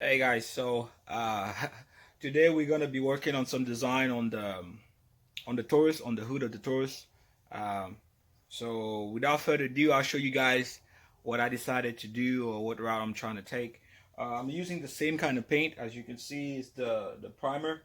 Hey guys, so today we're gonna be working on some design on the Taurus, on the hood of the Taurus. Um, so without further ado, I'll show you guys what I decided to do or what route I'm trying to take. I'm using the same kind of paint. As you can see, it's the primer,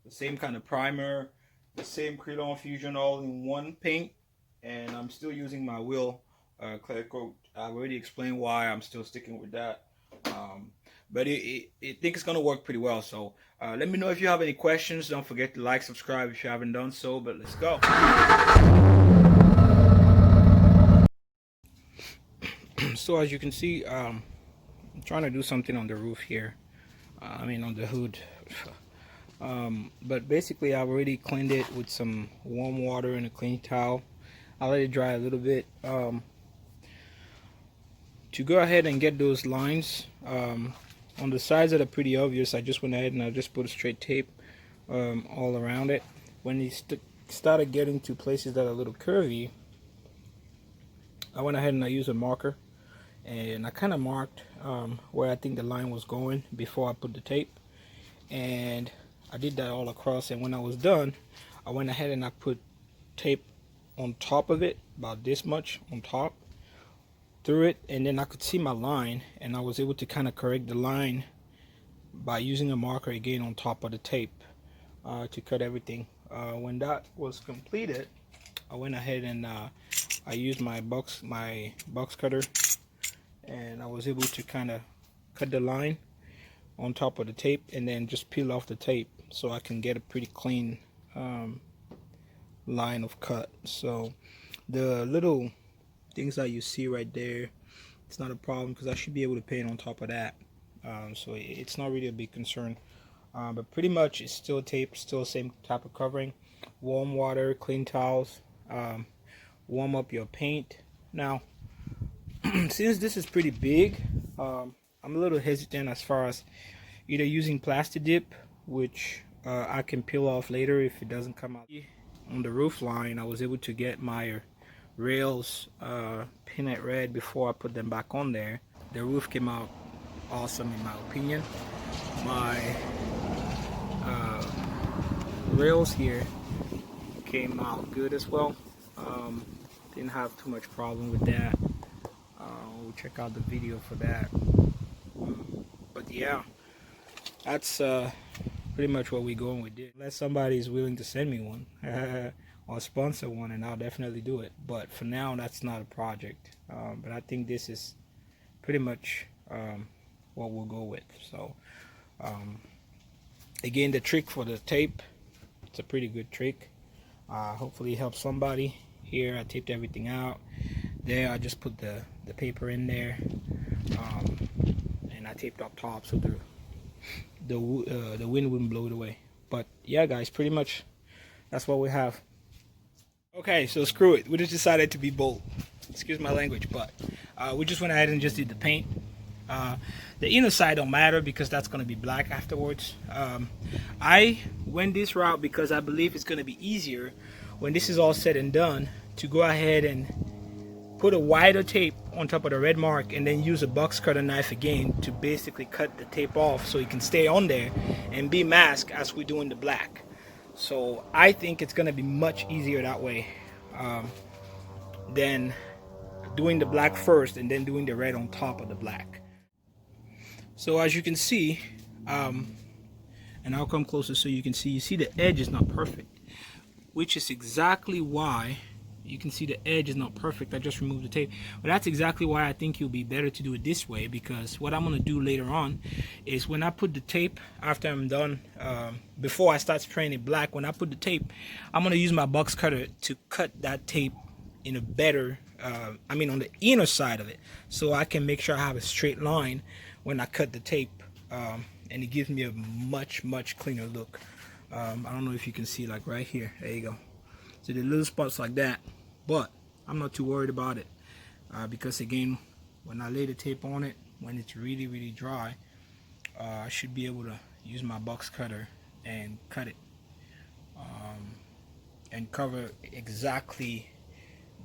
the same kind of primer, the same Krylon Fusion all in one paint, and I'm still using my wheel clear coat. I've already explained why I'm still sticking with that. But I think it's gonna work pretty well. So let me know if you have any questions. Don't forget to like, subscribe if you haven't done so. But let's go. So as you can see, I'm trying to do something on the roof here. I mean on the hood. But basically I've already cleaned it with some warm water and a clean towel. I'll let it dry a little bit. To go ahead and get those lines on the sides that are pretty obvious, I just went ahead and I just put a straight tape all around it. When you started getting to places that are a little curvy, I went ahead and I used a marker and I kind of marked where I think the line was going before I put the tape, and I did that all across. And when I was done, I went ahead and I put tape on top of it, about this much on top, through it, and then I could see my line, and I was able to kind of correct the line by using a marker again on top of the tape to cut everything. When that was completed, I went ahead and I used my box cutter, and I was able to kind of cut the line on top of the tape and then just peel off the tape so I can get a pretty clean line of cut. So the little things that you see right there, it's not a problem because I should be able to paint on top of that. So it's not really a big concern. But pretty much it's still tape, still same type of covering. Warm water, clean towels, warm up your paint. Now since this is pretty big, I'm a little hesitant as far as either using plastic dip, which I can peel off later if it doesn't come out. On the roof line, I was able to get my rails painted red before I put them back on there. The roof came out awesome in my opinion. My rails here came out good as well. Didn't have too much problem with that. We'll check out the video for that. But yeah, that's pretty much what we're going with this. Unless somebody is willing to send me one or sponsor one, and I'll definitely do it. But for now, that's not a project. But I think this is pretty much what we'll go with. So again, the trick for the tape, it's a pretty good trick. Hopefully it helps somebody. Here I taped everything out. There I just put the paper in there, and I taped up top so the wind wouldn't blow it away. But yeah guys, pretty much that's what we have. Okay, so screw it, we just decided to be bold. Excuse my language, but we just went ahead and just did the paint. The inner side don't matter because that's going to be black afterwards. I went this route because I believe it's going to be easier when this is all said and done to go ahead and put a wider tape on top of the red mark and then use a box cutter knife again to basically cut the tape off so it can stay on there and be masked as we're doing the black. So I think it's going to be much easier that way than doing the black first and then doing the red on top of the black. So as you can see, and I'll come closer so you see the edge is not perfect, which is exactly why you can see the edge is not perfect. I just removed the tape, but that's exactly why I think it'll be better to do it this way, because what I'm going to do later on is when I put the tape, after I'm done, before I start spraying it black, when I put the tape, I'm going to use my box cutter to cut that tape in a better, I mean on the inner side of it, so I can make sure I have a straight line when I cut the tape, and it gives me a much cleaner look. I don't know if you can see, like right here, there you go. So the little spots like that, but I'm not too worried about it because again, when I lay the tape on it, when it's really dry, I should be able to use my box cutter and cut it and cover exactly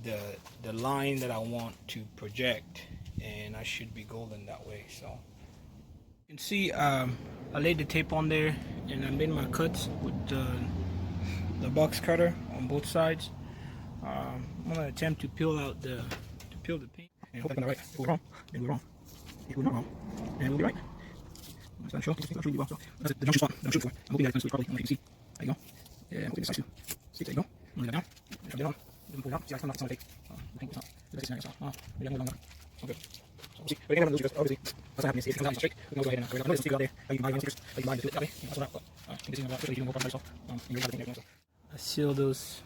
the line that I want to project, and I should be golden that way. So You can see I laid the tape on there and I made my cuts with the box cutter on both sides. I'm gonna attempt to peel the paint and hope I'm right. If we're wrong, then we're wrong. If we're not wrong, then we'll be right. It's not sure. It's not really well. So that's the junction spot. I'm shooting for. I'm hoping that it's probably. I don't know if you can see. There you go. Yeah, I'm hoping this size too. See, there you go. I'm gonna get down. Drop it on. Then pull it out. See, I still not some tape. I think it's not. Let's see. Maybe I'm longer. Okay. So we'll see. But again, I'm gonna lose because obviously what's happening is if it comes out straight, we can go ahead and I know there's a sticker out there. How you can buy stickers. How you can buy the that way. That's what I think it's especially if you don't go across yourself. You really have to think everything. I seal those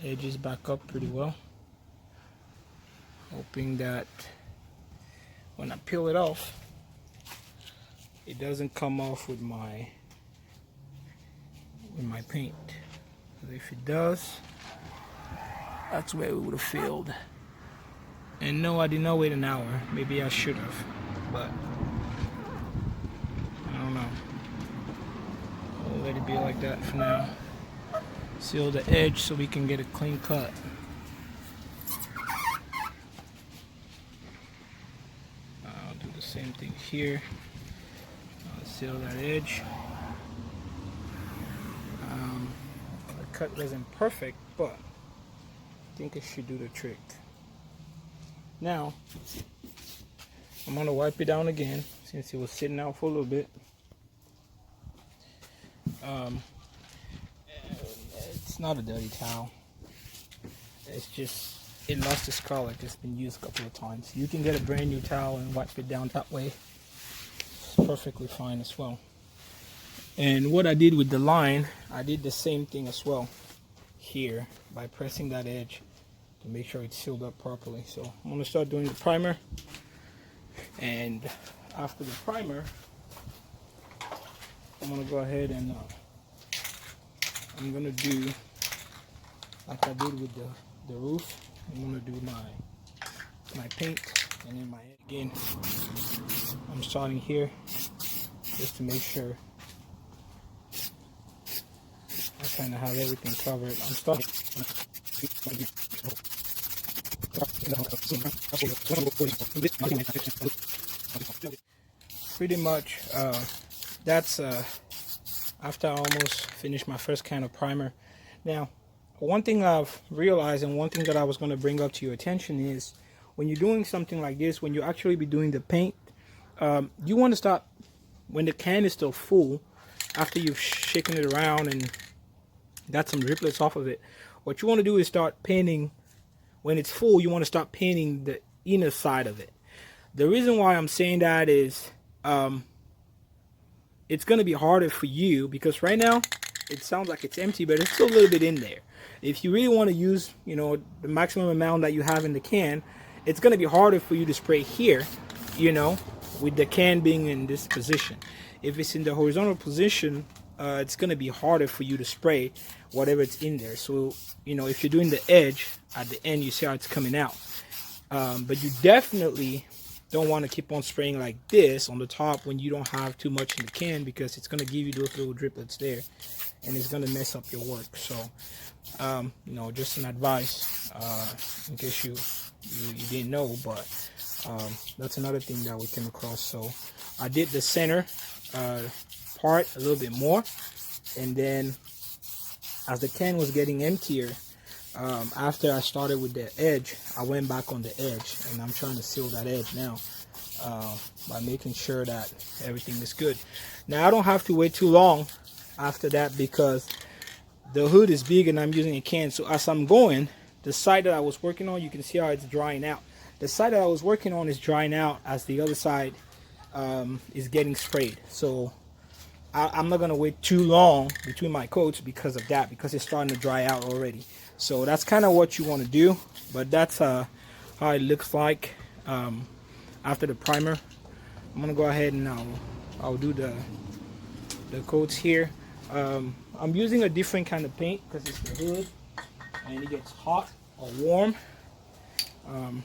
edges back up pretty well, hoping that when I peel it off, it doesn't come off with my paint. Because if it does, that's where we would have failed. And no, I did not wait an hour. Maybe I should have, but I don't know. We'll let it be like that for now. Seal the edge so we can get a clean cut. I'll do the same thing here. I'll seal that edge. The cut wasn't perfect, but I think it should do the trick. Now, I'm going to wipe it down again since it was sitting out for a little bit. It's not a dirty towel. It's just, it lost its color. It's been used a couple of times. You can get a brand new towel and wipe it down that way. It's perfectly fine as well. And what I did with the line, I did the same thing as well here by pressing that edge to make sure it's sealed up properly. So I'm going to start doing the primer, and after the primer I'm going to go ahead and I'm going to do like I did with the roof. I'm going to do my paint and then my edge again. I'm starting here just to make sure I kind of have everything covered. I'm starting pretty much that's after I almost finished my first can of primer. Now, one thing I've realized and one thing that I was going to bring up to your attention is when you're doing something like this, when you actually be doing the paint, you want to start when the can is still full. After you've shaken it around and got some driplets off of it, what you want to do is start painting. When it's full, you want to start painting the inner side of it. The reason why I'm saying that is it's going to be harder for you because right now it sounds like it's empty, but it's still a little bit in there. If you really want to use, you know, the maximum amount that you have in the can, it's going to be harder for you to spray here, you know, with the can being in this position. If it's in the horizontal position, it's going to be harder for you to spray whatever it's in there. So, you know, if you're doing the edge at the end, you see how it's coming out. But you definitely don't want to keep on spraying like this on the top when you don't have too much in the can, because it's going to give you those little driplets there and it's going to mess up your work. So, you know, just an advice in case you didn't know, but that's another thing that we came across. So I did the center part a little bit more, and then as the can was getting emptier, after I started with the edge, I went back on the edge, and I'm trying to seal that edge now by making sure that everything is good. Now I don't have to wait too long after that because the hood is big and I'm using a can. So as I'm going, the side that I was working on, you can see how it's drying out. The side that I was working on is drying out as the other side is getting sprayed. So I'm not gonna wait too long between my coats because of that, because it's starting to dry out already. So that's kind of what you want to do, but that's how it looks like after the primer. I'm gonna go ahead and I'll do the coats here. I'm using a different kind of paint because it's the hood and it gets hot or warm. You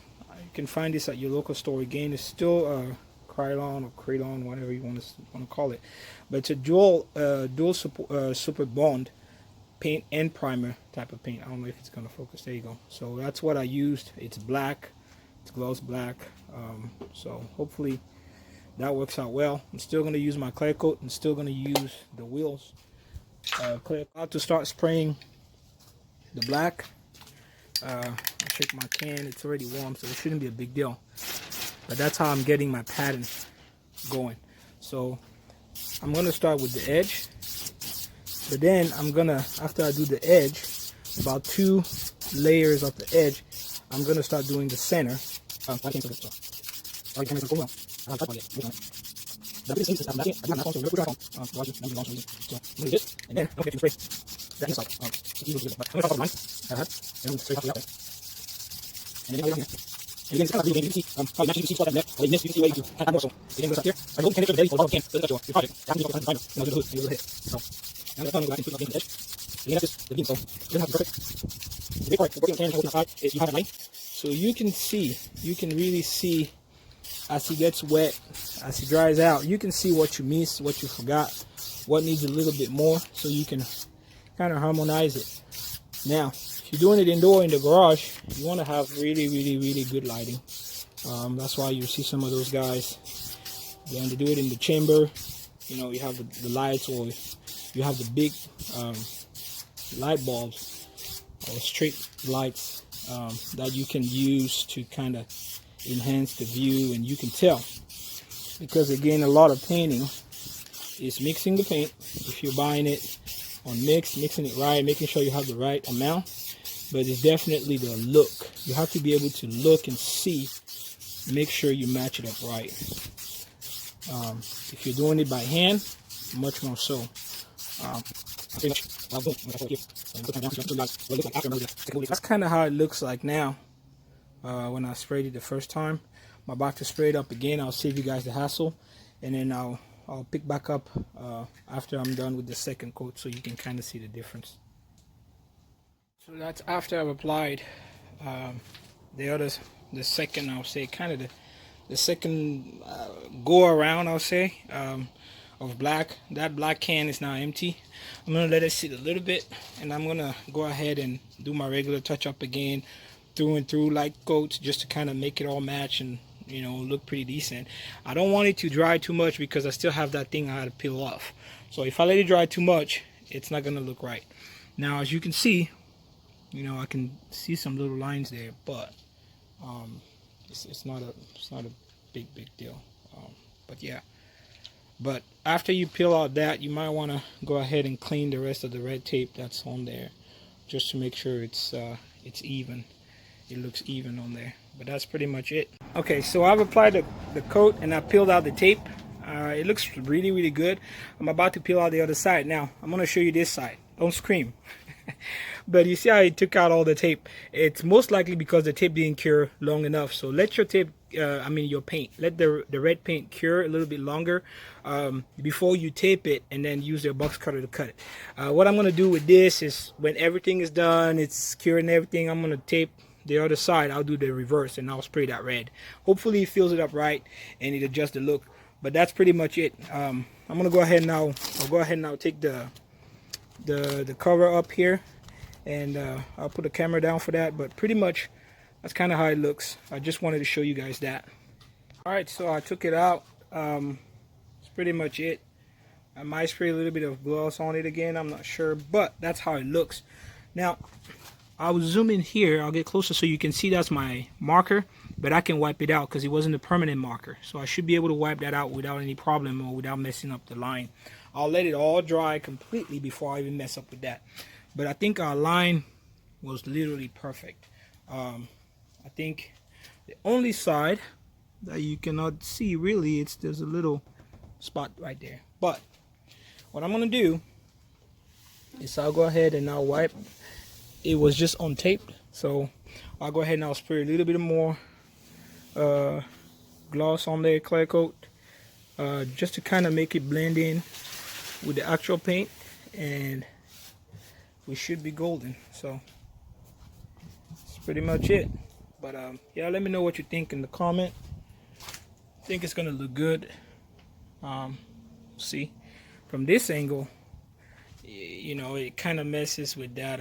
can find this at your local store. Again, it's still Krylon or Krylon, whatever you want to call it, but it's a dual super bond paint and primer type of paint. I don't know if it's gonna focus. There you go. So that's what I used. It's black. It's gloss black. So hopefully that works out well. I'm still going to use my clear coat and still going to use the wheels clear. About to start spraying the black. I check my can, it's already warm, so it shouldn't be a big deal, but that's how I'm getting my pattern going. So I'm going to start with the edge, but then I'm going to, after I do the edge, about 2 layers of the edge, I'm going to start doing the center. So you can see, you can really see as he gets wet, as he dries out, you can see what you missed, what you forgot, what needs a little bit more, so you can kind of harmonize it. Now, if you're doing it indoor in the garage, you want to have really good lighting. That's why you see some of those guys, when they do it in the chamber, you know, you have the lights, or you have the big light bulbs or street lights that you can use to kind of enhance the view. And you can tell, because again, a lot of painting is mixing the paint. If you're buying it on mixing it right, making sure you have the right amount, but it's definitely the look. You have to be able to look and see, make sure you match it up right. If you're doing it by hand, much more so. That's kind of how it looks like now. When I sprayed it the first time, I'm about to spray it up again. I'll save you guys the hassle, and then I'll pick back up after I'm done with the second coat, so you can kind of see the difference. So that's after I've applied the second, I'll say, kind of the second go around, I'll say, of black. That black can is now empty. I'm gonna let it sit a little bit, and I'm gonna go ahead and do my regular touch up again, through and through light coats, just to kind of make it all match and, you know, look pretty decent. I don't want it to dry too much because I still have that thing I had to peel off. So if I let it dry too much, it's not gonna look right. Now, as you can see, you know, I can see some little lines there, but it's not a big deal. But yeah. But after you peel out that, you might want to go ahead and clean the rest of the red tape that's on there, just to make sure it's even. It looks even on there. But that's pretty much it. Okay, so I've applied the coat and I peeled out the tape. It looks really good. I'm about to peel out the other side. Now, I'm going to show you this side. Don't scream. But you see how it took out all the tape? It's most likely because the tape didn't cure long enough. So let your tape, your paint, let the red paint cure a little bit longer before you tape it, and then use your box cutter to cut it. What I'm going to do with this is, when everything is done, it's cured and everything, I'm going to tape the other side. I'll do the reverse and I'll spray that red. Hopefully it fills it up right and it adjusts the look. But that's pretty much it. I'm going to go ahead now. I'll go ahead now, take the cover up here, and I'll put the camera down for that. But pretty much that's kind of how it looks. I just wanted to show you guys that. Alright, so I took it out. It's pretty much it. I might spray a little bit of gloss on it again, I'm not sure, but that's how it looks. Now, I'll zoom in here, I'll get closer so you can see that's my marker, but I can wipe it out because it wasn't a permanent marker. So I should be able to wipe that out without any problem, or without messing up the line. I'll let it all dry completely before I even mess up with that. But I think our line was literally perfect. I think the only side that you cannot see really, there's a little spot right there. But what I'm going to do is I'll go ahead and I'll wipe. It was just untaped, so I'll go ahead and I'll spray a little bit more gloss on there, clear coat, just to kind of make it blend in with the actual paint, and we should be golden. So that's pretty much it. But yeah, let me know what you think in the comment. I think it's gonna look good. See, from this angle, you know, it kind of messes with that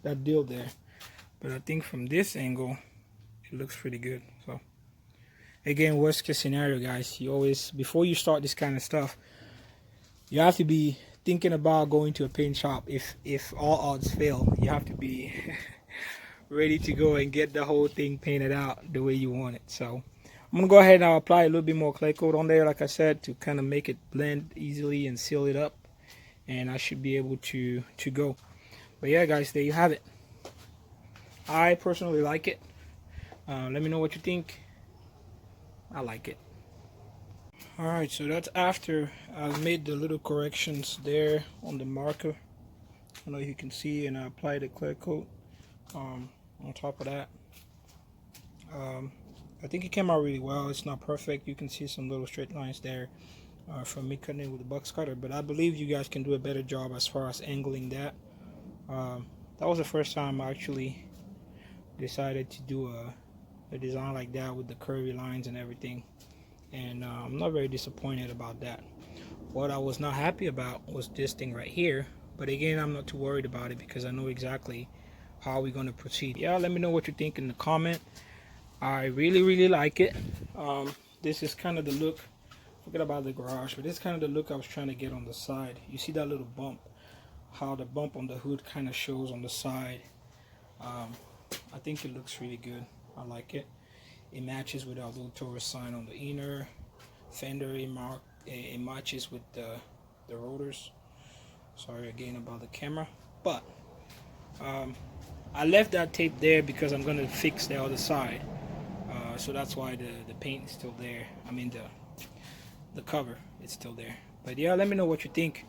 that deal there, but I think from this angle it looks pretty good. So again, worst case scenario, guys, you always, before you start this kind of stuff, you have to be thinking about going to a paint shop. If all odds fail, you have to be ready to go and get the whole thing painted out the way you want it. So I'm gonna go ahead and I'll apply a little bit more clay coat on there, like I said, to kind of make it blend easily and seal it up, and I should be able to go. But yeah, guys, there you have it. I personally like it. Let me know what you think. I like it. Alright, so that's after I've made the little corrections there on the marker. I don't know if you can see, and I applied the clear coat on top of that. I think it came out really well. It's not perfect. You can see some little straight lines there from me cutting it with the box cutter, but I believe you guys can do a better job as far as angling that. That was the first time I actually decided to do a design like that with the curvy lines and everything, and I'm not very disappointed about that. What I was not happy about was this thing right here, but again, I'm not too worried about it because I know exactly how we're going to proceed. Yeah, let me know what you think in the comment. I really like it. This is kind of the look, forget about the garage, but this is kind of the look I was trying to get on the side. You see that little bump, how the bump on the hood kind of shows on the side. I think it looks really good. I like it. It matches with our little Taurus sign on the inner fender. It matches with the rotors. Sorry again about the camera, but I left that tape there because I'm going to fix the other side. So that's why the paint is still there. I mean the cover is still there. But yeah, let me know what you think.